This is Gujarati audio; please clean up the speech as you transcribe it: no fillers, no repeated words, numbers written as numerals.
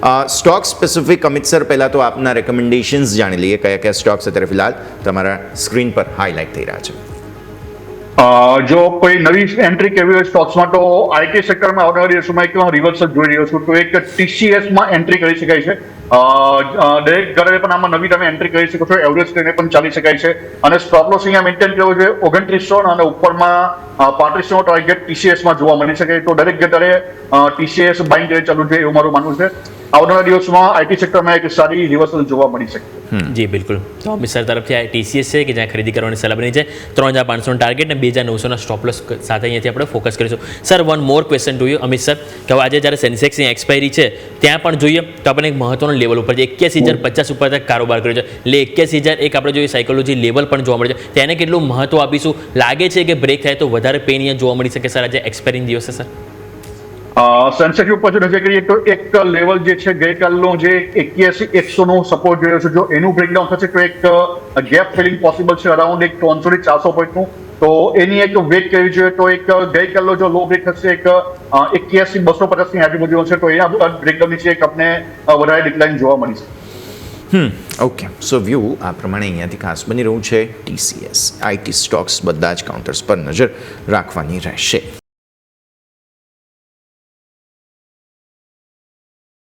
સ્ટોક સ્પેસિફિક અમિત સર, પહેલાં તો આપના રેકમેન્ડેશન્સ જાણી લઈએ, કયા કયા સ્ટોક્સ અત્યારે ફિલહાલ તમારા સ્ક્રીન પર હાઇલાઇટ થઈ રહ્યા છે. જો કોઈ નવી એન્ટ્રી કેવી હોય સ્ટોક્સમાં, તો આઈટી સેક્ટરમાં આવનારા દિવસોમાં એક રિવર્સલ જોઈ રહ્યો છું. તો એક ટીસીએસમાં એન્ટ્રી કરી શકાય છે. દરેક ઘરે પણ આમાં નવી તમે એન્ટ્રી કરી શકો છો. એવરેજ કરીને પણ ચાલી શકાય છે. અને સ્ટોપ લોસ અહીંયા મેન્ટેન કરવો જોઈએ 2900 અને ઉપરમાં 3500 ટાર્ગેટ ટીસીએસમાં જોવા મળી શકે. તો દરેક ઘરે ટીસીએસ બાઇંગ કરી ચાલુ છે એવું મારું માનવું છે. આવનારા દિવસમાં આઈટી સેક્ટરમાં એક સારી રિવર્સલ જોવા મળી શકે. જી બિલકુલ. તો અમિત સર તરફથી આ ટીસીએસ છે કે જ્યાં ખરીદી કરવાની સલાહ બની છે. 3500 ટાર્ગેટ અને 2900 સ્ટોપ લોસ સાથે અહીંયાથી આપણે ફોકસ કરીશું. Sir, one more question to you Amit sir, કે હવે આજે જ્યારે સેન્સેક્સની એક્સપાયરી છે ત્યાં પણ જોઈએ તો આપણને એક મહત્વનો લેવલ ઉપર છે 81050 ઉપર તક કારોબાર કર્યો છે. એટલે 81000 એક આપણે જોઈએ સાયકોલોજી લેવલ પણ જોવા મળે છે. તેને કેટલું મહત્વ આપીશું? લાગે છે કે બ્રેક થાય તો વધારે પેન અહીંયા જોવા મળી શકે સર આજે એક્સપાયરીના દિવસે સર? સેન્સેક્સ ઉપર જો નજર કરીએ તો એક લેવલ જે છે ગઈકાલનો જે 81,100 નો સપોર્ટ જોયો છે, જો એનું બ્રેકડાઉન થશે તો એક ગેપ ફિલિંગ પોસિબલ છે અરાઉન્ડ એક 300 થી 400 પોઈન્ટનું. તો એની એક વેટ કરવી જોઈએ. તો એક ગઈકાલનો જો લો બ્રેક થશે એક 81,250 ની આજુબાજુ છે, તો એના બ્રેકડાઉન નીચે એક આપણે વધારે ડિક્લાઇન જોવા મળી છે. ઓકે, સો વ્યૂ આ પ્રમાણે અહીંયાથી ખાસ બની રહ્યું છે. ટીસીએસ આઈટી સ્ટોક્સ બધા જ કાઉન્ટર્સ પર નજર રાખવાની રહેશે.